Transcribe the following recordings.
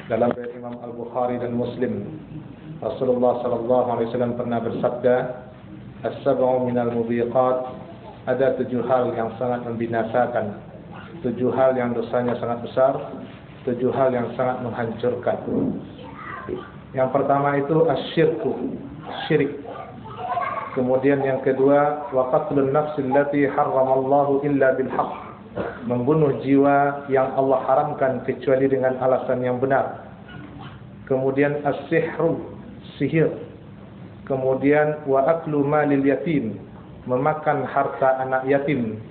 Dalam riwayat Imam Al-Bukhari dan Muslim, Rasulullah sallallahu alaihi wasallam pernah bersabda, "As-sab'u minal mubiqat." Ada 7 hal yang sangat membinasakan, 7 hal yang dosanya sangat besar, 7 hal yang sangat menghancurkan. Yang pertama itu asyirku, syirik. Kemudian yang kedua, wa qatlun nafsi allati harramallahu illa bil haqq, membunuh jiwa yang Allah haramkan kecuali dengan alasan yang benar. Kemudian as-sihru, sihir. Kemudian wa aklu malil yatim, memakan harta anak yatim.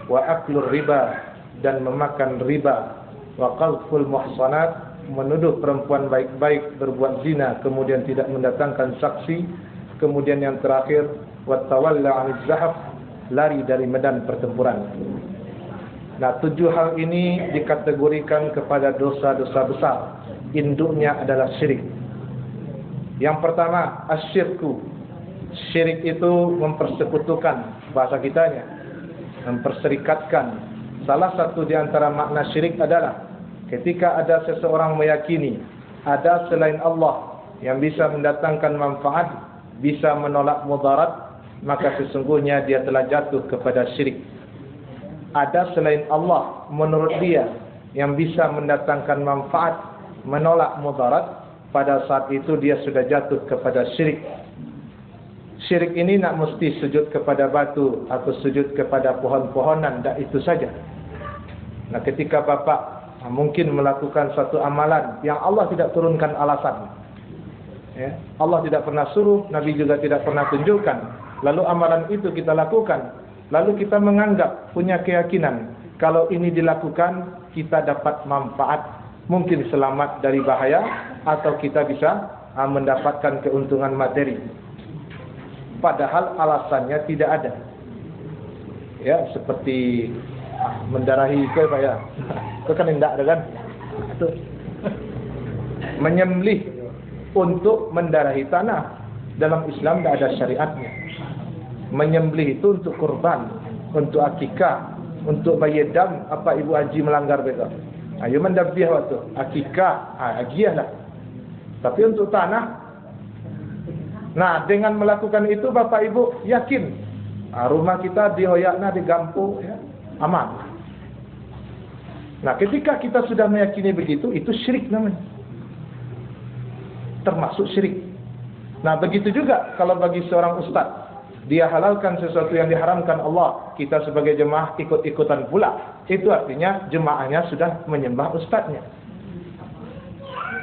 Wa aklur riba, dan memakan riba. Wa qadful muhsanat, menuduh perempuan baik-baik berbuat zina kemudian tidak mendatangkan saksi. Kemudian yang terakhir, wa tawalla 'anil zahf, lari dari medan pertempuran. Nah, 7 hal ini dikategorikan kepada dosa-dosa besar. Induknya adalah syirik. Yang pertama, asyirku. Syirik itu mempersekutukan, bahasa kitanya, memperserikatkan. Salah satu di antara makna syirik adalah ketika ada seseorang meyakini ada selain Allah yang bisa mendatangkan manfaat, bisa menolak mudarat, maka sesungguhnya dia telah jatuh kepada syirik. Ada selain Allah menurut dia yang bisa mendatangkan manfaat, menolak mudarat, pada saat itu dia sudah jatuh kepada syirik. Syirik ini nak mesti sujud kepada batu atau sujud kepada pohon-pohonan, tak itu saja. Nah, ketika bapak mungkin melakukan satu amalan yang Allah tidak turunkan alasan, ya, Allah tidak pernah suruh, Nabi juga tidak pernah tunjukkan, lalu amalan itu kita lakukan, lalu kita menganggap, punya keyakinan kalau ini dilakukan kita dapat manfaat, mungkin selamat dari bahaya, atau kita bisa mendapatkan keuntungan materi, padahal alasannya tidak ada. Ya, seperti mendarahi ke Pak ya. Itu kan tidak ada kan? Itu menyembelih untuk mendarahi tanah. Dalam Islam tidak ada syariatnya. Menyembelih itu untuk kurban, untuk akikah, untuk bayedam. Apa Ibu Haji melanggar betul? Ayo mendabiah waktu akikah, agiahlah. Tapi untuk tanah. Nah, dengan melakukan itu Bapak Ibu yakin rumah kita dihoyakna, digampu, ya, aman. Nah, ketika kita sudah meyakini begitu, itu syirik namanya. Termasuk syirik. Nah, begitu juga kalau bagi seorang ustaz, dia halalkan sesuatu yang diharamkan Allah, kita sebagai jemaah ikut-ikutan pula. Itu artinya jemaahnya sudah menyembah ustaznya.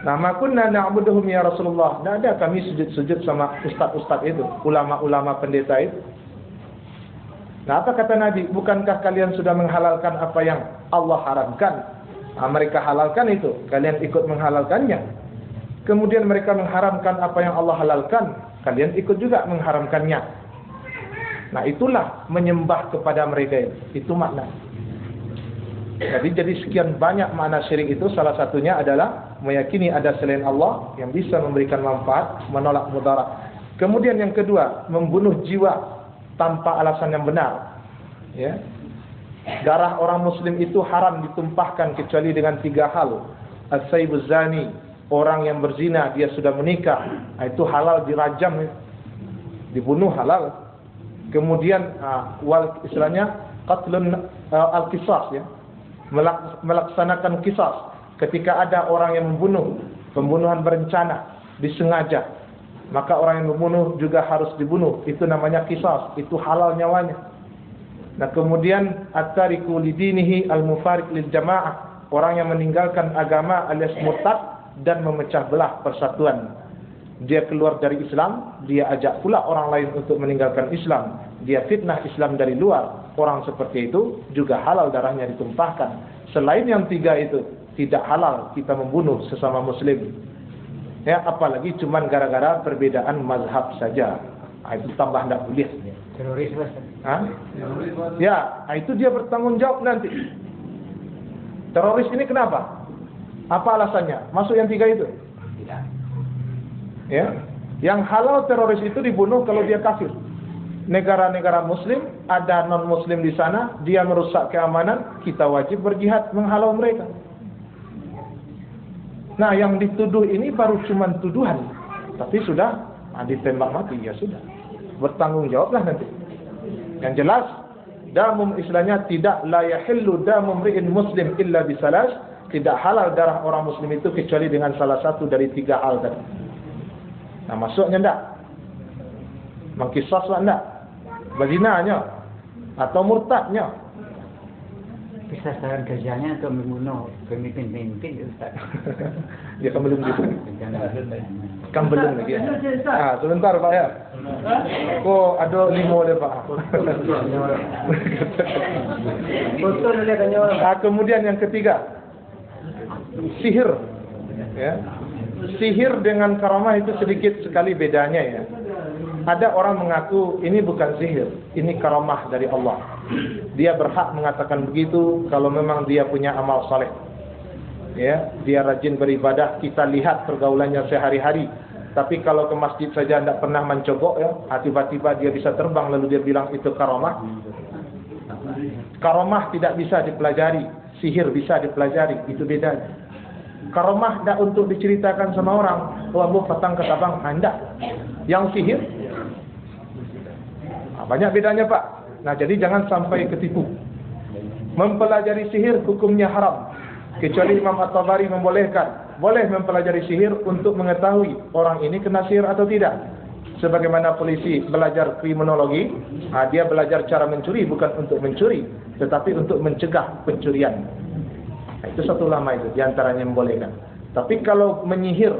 Nah, ma kunna na'buduhum ya Rasulullah. Tidak ada kami sujud-sujud sama ustaz-ustaz itu, ulama-ulama pendeta itu. Nah, apa kata Nabi? Bukankah kalian sudah menghalalkan apa yang Allah haramkan? Nah, mereka halalkan itu, kalian ikut menghalalkannya. Kemudian mereka mengharamkan apa yang Allah halalkan, kalian ikut juga mengharamkannya. Nah, itulah menyembah kepada mereka itu makna. Jadi sekian banyak makna syirik itu, salah satunya adalah meyakini ada selain Allah yang bisa memberikan manfaat, menolak mudarat. Kemudian yang kedua, membunuh jiwa tanpa alasan yang benar. Ya. Darah orang muslim itu haram ditumpahkan kecuali dengan 3 hal. As-sayyibuz zani, orang yang berzina, dia sudah menikah, itu halal dirajam, dibunuh halal. Kemudian istilahnya qatlun al-qisas, ya. Melaksanakan kisas. Ketika ada orang yang membunuh, pembunuhan berencana, disengaja, maka orang yang membunuh juga harus dibunuh. Itu namanya qisas, itu halal nyawanya. Nah, kemudian at-tariku lidinihi al-mufariq lil jamaah, orang yang meninggalkan agama alias murtad dan memecah belah persatuan. Dia keluar dari Islam, dia ajak pula orang lain untuk meninggalkan Islam. Dia fitnah Islam dari luar. Orang seperti itu juga halal darahnya ditumpahkan. Selain yang 3 itu, tidak halal kita membunuh sesama muslim. Ya, apalagi cuman gara-gara perbedaan mazhab saja. Itu tambah tidak boleh. Terorisme. Ya, itu dia bertanggung jawab nanti. Teroris ini kenapa? Apa alasannya? Masuk yang 3 itu? Tidak. Ya, yang halal teroris itu dibunuh kalau dia kafir. negara-negara muslim, ada non-muslim di sana, dia merusak keamanan, kita wajib berjihad menghalau mereka. Nah, yang dituduh ini baru cuma tuduhan, tapi sudah ditembak mati, ya sudah, bertanggung jawablah nanti. Yang jelas, damum istilahnya tidak la yahillu damu mri'in muslim illa bisalas, tidak halal darah orang muslim itu kecuali dengan salah satu dari 3 hal tadi. Nah, masuknya enggak? Mengkisaslah enggak? Berzinanya atau murtadnya? Sasaran kerjanya untuk membunuh pemimpin-pemimpin, Ustaz. Ya kan belum gitu. Kan belum lagi. Sebentar Pak ya. Kok ada 5 deh Pak. Kemudian yang ketiga, sihir. Ya. Sihir dengan karamah itu sedikit sekali bedanya ya. Ada orang mengaku ini bukan sihir, ini karamah dari Allah. Dia berhak mengatakan begitu kalau memang dia punya amal saleh. Ya, dia rajin beribadah, kita lihat pergaulannya sehari-hari. Tapi kalau ke masjid saja tidak pernah mencogok ya, tiba-tiba dia bisa terbang lalu dia bilang itu karamah. Karamah tidak bisa dipelajari, sihir bisa dipelajari, itu beda. Karamah tidak untuk diceritakan sama orang, wah petang ke tabang, anda. Yang sihir banyak bedanya Pak. Nah, jadi jangan sampai ketipu. Mempelajari sihir hukumnya haram, kecuali Imam At-Tabari membolehkan. Boleh mempelajari sihir untuk mengetahui orang ini kena sihir atau tidak. Sebagaimana polisi belajar kriminologi, dia belajar cara mencuri bukan untuk mencuri, tetapi untuk mencegah pencurian. Nah, itu satu ulama itu diantaranya membolehkan. Tapi kalau menyihir,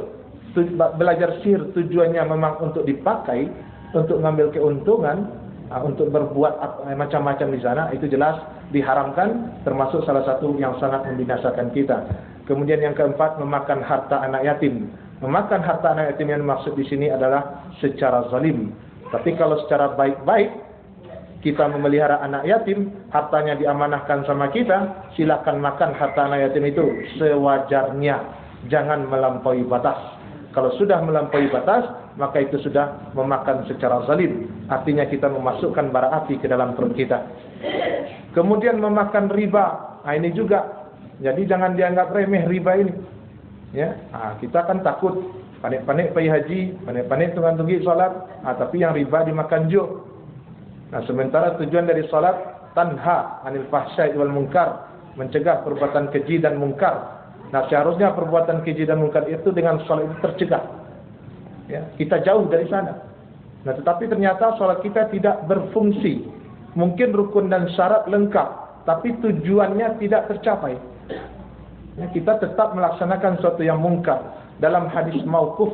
belajar sihir tujuannya memang untuk dipakai, untuk mengambil keuntungan, untuk berbuat macam-macam di sana, itu jelas diharamkan, termasuk salah satu yang sangat membinasakan kita. Kemudian yang keempat, memakan harta anak yatim. Memakan harta anak yatim yang dimaksud di sini adalah secara zalim. Tapi kalau secara baik-baik, kita memelihara anak yatim, hartanya diamanahkan sama kita, silakan makan harta anak yatim itu sewajarnya, jangan melampaui batas. Kalau sudah melampaui batas, maka itu sudah memakan secara zalim. Artinya kita memasukkan bara api ke dalam perut kita. Kemudian memakan riba. Nah, ini juga. Jadi jangan dianggap remeh riba ini. Ya, kita kan takut panik-panik pergi haji, panik-panik tunggu-tunggu salat, tapi yang riba dimakan juga. Nah, sementara tujuan dari salat tanha anil fahsya'i wal munkar, mencegah perbuatan keji dan munkar. Nah, seharusnya perbuatan keji dan munkar itu dengan salat itu tercegah. Ya, kita jauh dari sana. Nah, tetapi ternyata salat kita tidak berfungsi. Mungkin rukun dan syarat lengkap, tapi tujuannya tidak tercapai. Ya, kita tetap melaksanakan sesuatu yang munkar. Dalam hadis mauquf,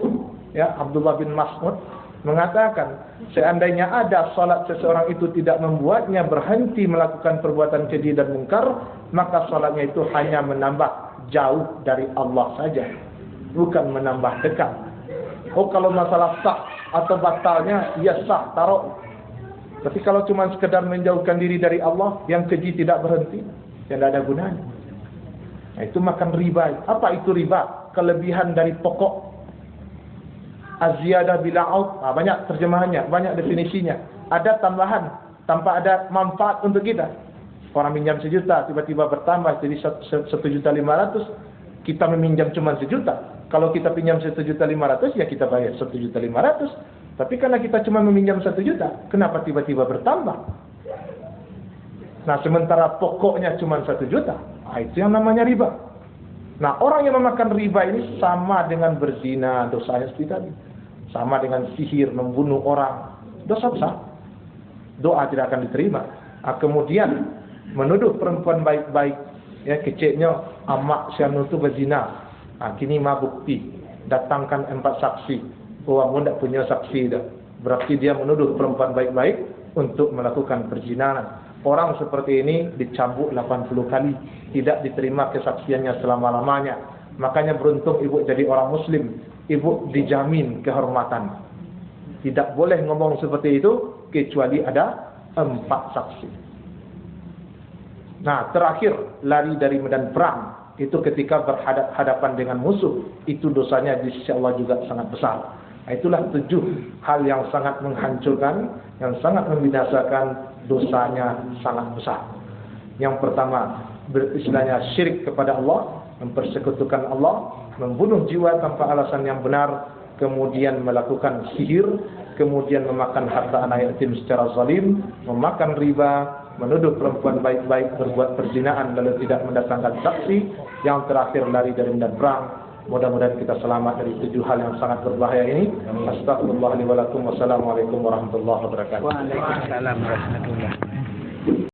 ya, Abdullah bin Mas'ud mengatakan, seandainya ada salat seseorang itu tidak membuatnya berhenti melakukan perbuatan keji dan munkar, maka salatnya itu hanya menambah jauh dari Allah saja, bukan menambah dekat. Oh, kalau masalah sah atau batalnya, ya sah, taruh. Tapi kalau cuma sekedar menjauhkan diri dari Allah, yang keji tidak berhenti, yang tidak ada gunanya. Nah, itu makan riba. Apa itu riba? Kelebihan dari pokok. Az-ziyadah bila'ud. Banyak terjemahannya, banyak definisinya. Ada tambahan tanpa ada manfaat untuk kita. Orang minjam 1 juta, tiba-tiba bertambah jadi 1.500.000. Kita meminjam cuma 1 juta. Kalau kita pinjam 1.500.000, ya kita bayar 1.500.000. Tapi karena kita cuma meminjam 1 juta, kenapa tiba-tiba bertambah? Nah, sementara pokoknya cuma 1 juta, itu yang namanya riba. Nah, orang yang memakan riba ini sama dengan berzina, dosanya seperti tadi. Sama dengan sihir, membunuh orang, dosa besar. Doa tidak akan diterima. Kemudian menuduh perempuan baik-baik, ya, kecilnya amak sianu itu berzina. Kini mah bukti, datangkan 4 saksi. Kamu tidak punya saksi dah. Berarti dia menuduh perempuan baik-baik untuk melakukan perzinahan. Orang seperti ini dicambuk 80 kali, tidak diterima kesaksiannya selama-lamanya. Makanya beruntung ibu jadi orang muslim, ibu dijamin kehormatan. Tidak boleh ngomong seperti itu kecuali ada 4 saksi. Nah, terakhir, lari dari medan perang. Itu ketika berhadapan dengan musuh, itu dosanya di sisi Allah juga sangat besar. Nah, itulah 7 hal yang sangat menghancurkan, yang sangat membinasakan, dosanya sangat besar. Yang pertama, beristilahnya syirik kepada Allah. mempersekutukan Allah, membunuh jiwa tanpa alasan yang benar, kemudian melakukan sihir, kemudian memakan harta anak yatim secara zalim, memakan riba, menuduh perempuan baik-baik berbuat perzinaan lalu tidak mendatangkan saksi, yang terakhir lari dari medan perang. Mudah-mudahan kita selamat dari 7 hal yang sangat berbahaya ini. Astagfirullah li wa lakum. Wassalamualaikum warahmatullahi wabarakatuh. Waalaikumsalam warahmatullahi wabarakatuh.